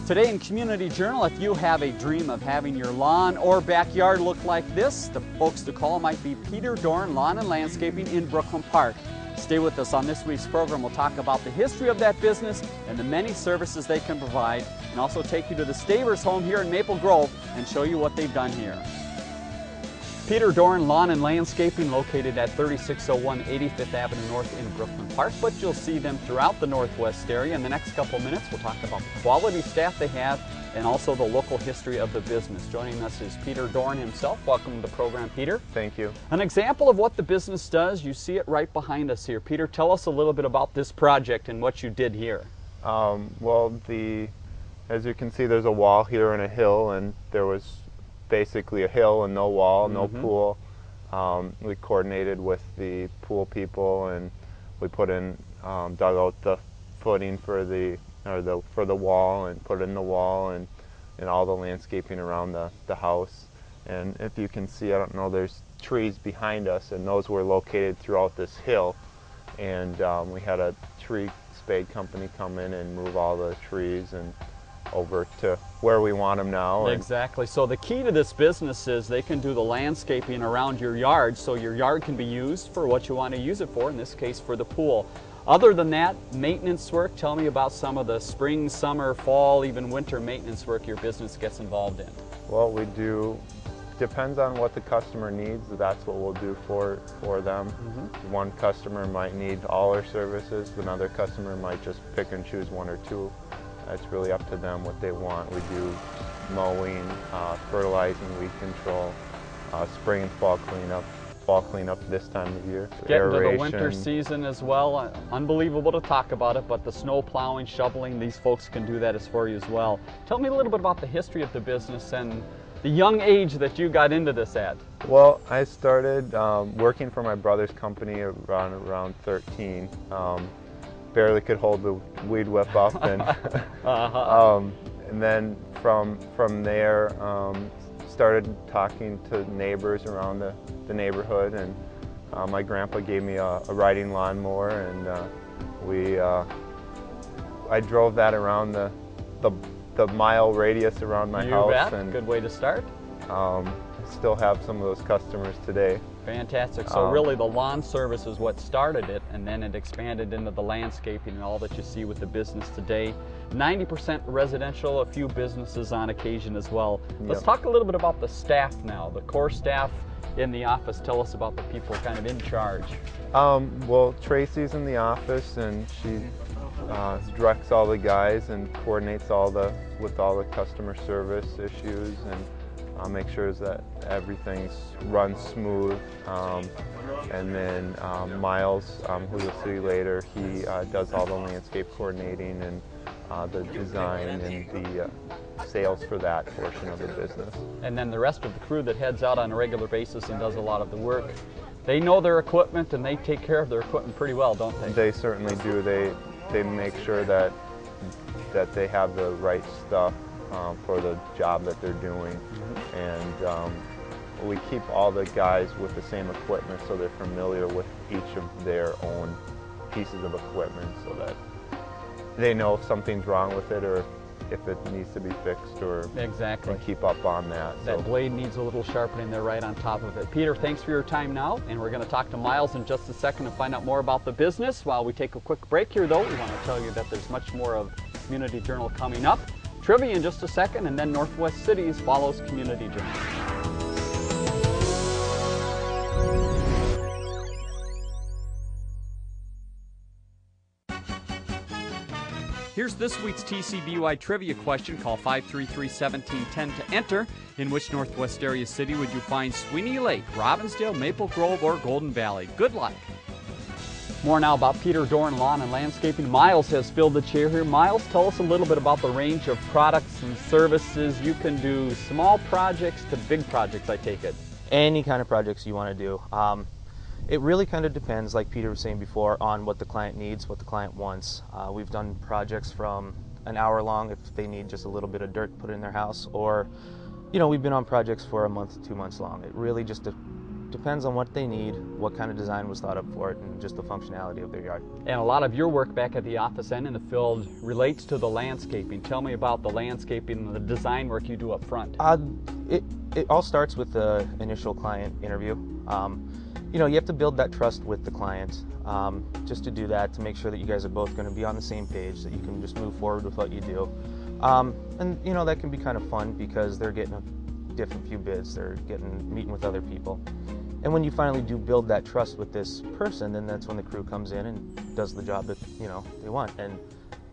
Today in Community Journal, if you have a dream of having your lawn or backyard look like this, the folks to call might be Peter Doran Lawn and Landscaping in Brooklyn Park. Stay with us on this week's program. We'll talk about the history of that business and the many services they can provide, and also take you to the Stavers home here in Maple Grove and show you what they've done here. Peter Doran Lawn and Landscaping, located at 3601 85th Avenue North in Brooklyn Park, but you'll see them throughout the Northwest area. In the next couple minutes, we'll talk about the quality staff they have and also the local history of the business. Joining us is Peter Doran himself. Welcome to the program, Peter. Thank you. An example of what the business does, you see it right behind us here. Peter, tell us a little bit about this project and what you did here. As you can see, there's a wall here and a hill, and there was basically a hill and no wall, no pool. We coordinated with the pool people, and we put in, dug out the footing for the wall and put in the wall and all the landscaping around the house. And if you can see, I don't know, there's trees behind us, and those were located throughout this hill. And we had a tree spade company come in and move all the trees and over to where we want them now. Exactly. So the key to this business is they can do the landscaping around your yard, so your yard can be used for what you want to use it for, in this case for the pool. Other than that, maintenance work, tell me about some of the spring, summer, fall, even winter maintenance work your business gets involved in. Well, we do, depends on what the customer needs, that's what we'll do for them. One customer might need all our services, another customer might just pick and choose one or two. It's really up to them what they want. We do mowing, fertilizing, weed control, spring and fall cleanup this time of year. Getting to the winter season as well. Unbelievable to talk about it, but the snow plowing, shoveling, these folks can do that for you as well. Tell me a little bit about the history of the business and the young age that you got into this at. Well, I started working for my brother's company around 13. Barely could hold the weed whip up, and and then from there started talking to neighbors around the neighborhood, and my grandpa gave me a riding lawnmower, and I drove that around the mile radius around my house. Bet. And good way to start. Still have some of those customers today. Fantastic. So really the lawn service is what started it, and then it expanded into the landscaping and all that you see with the business today. 90% residential, a few businesses on occasion as well. Let's talk a little bit about the staff now, the core staff in the office. Tell us about the people kind of in charge. Well, Tracy's in the office, and she directs all the guys and coordinates with all the customer service issues, and make sure that everything's runs smooth. And then Miles, who you'll see later, he does all the landscape coordinating and the design and the sales for that portion of the business. And then the rest of the crew that heads out on a regular basis and does a lot of the work, they know their equipment and they take care of their equipment pretty well, don't they? They certainly do. They make sure that they have the right stuff for the job that they're doing. And we keep all the guys with the same equipment, so they're familiar with each of their own pieces of equipment, so that they know if something's wrong with it or if it needs to be fixed, or exactly keep up on that. That blade needs a little sharpening. They're right on top of it. Peter, thanks for your time now, and we're going to talk to Miles in just a second and find out more about the business. While we take a quick break here, though, we want to tell you that there's much more of Community Journal coming up. Trivia in just a second, and then Northwest Cities follows Community Journal. Here's this week's TCBUI trivia question. Call 533-1710 to enter. In which Northwest area city would you find Sweeney Lake, Robbinsdale, Maple Grove, or Golden Valley? Good luck. More now about Peter Doran Lawn and Landscaping. Miles has filled the chair here. Miles, tell us a little bit about the range of products and services. You can do small projects to big projects, I take it. Any kind of projects you want to do. It really kind of depends, like Peter was saying before, on what the client needs, what the client wants. We've done projects from an hour long if they need just a little bit of dirt put in their house, or, you know, we've been on projects for a month, 2 months long. It really just depends on what they need, what kind of design was thought up for it, and just the functionality of their yard. And a lot of your work back at the office and in the field relates to the landscaping. Tell me about the landscaping and the design work you do up front. It all starts with the initial client interview. You know, you have to build that trust with the client. Just to do that, to make sure that you guys are both going to be on the same page, that you can just move forward with what you do. And you know, that can be kind of fun because they're getting a different few bids, they're meeting with other people. And when you finally do build that trust with this person, then that's when the crew comes in and does the job that, you know, they want. And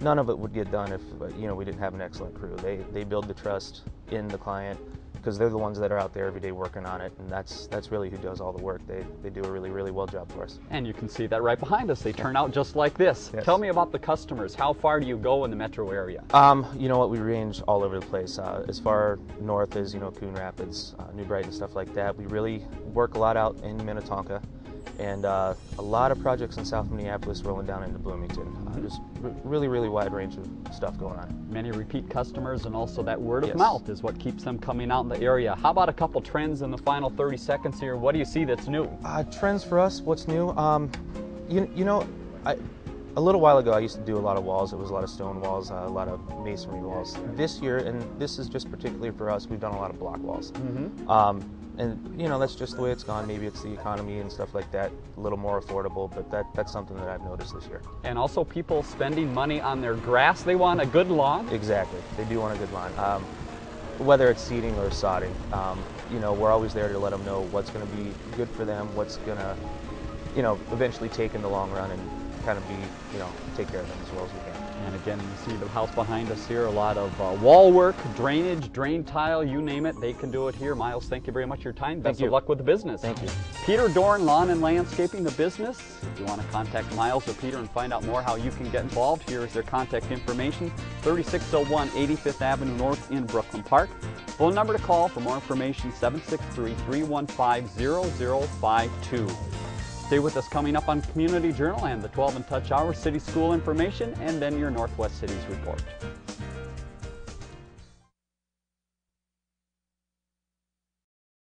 none of it would get done if, you know, we didn't have an excellent crew. They build the trust in the client because they're the ones that are out there every day working on it, and that's really who does all the work. They do a really well job for us. And you can see that right behind us. They turn out just like this. Yes. Tell me about the customers. How far do you go in the metro area? You know what, we range all over the place. As far north as, you know, Coon Rapids, New Brighton, stuff like that. We really work a lot out in Minnetonka, and a lot of projects in South Minneapolis rolling down into Bloomington. Just really wide range of stuff going on. Many repeat customers, and also that word of Yes. mouth is what keeps them coming out in the area. How about a couple trends in the final 30 seconds here? What do you see that's new? Trends for us, what's new? You know, a little while ago I used to do a lot of walls. It was a lot of stone walls, a lot of masonry walls. This year, and this is just particularly for us, we've done a lot of block walls. And you know, that's just the way it's gone. Maybe it's the economy and stuff like that, a little more affordable, but that's something that I've noticed this year. And also people spending money on their grass. They want a good lawn. Exactly, they do want a good lawn. Whether it's seeding or sodding, you know, we're always there to let them know what's going to be good for them, what's going to, you know, eventually take in the long run and kind of be, you know, take care of them as well as we can. And again, you see the house behind us here, a lot of wall work, drainage, drain tile, you name it, they can do it here. Miles, thank you very much for your time. Best of luck with the business. Thank you. Peter Doran Lawn and Landscaping, the business. If you want to contact Miles or Peter and find out more how you can get involved, here is their contact information, 3601 85th Avenue North in Brooklyn Park. Phone number to call for more information, 763-315-0052. Stay with us. Coming up on Community Journal and the 12 in Touch Hour, City School information, and then your Northwest Cities report.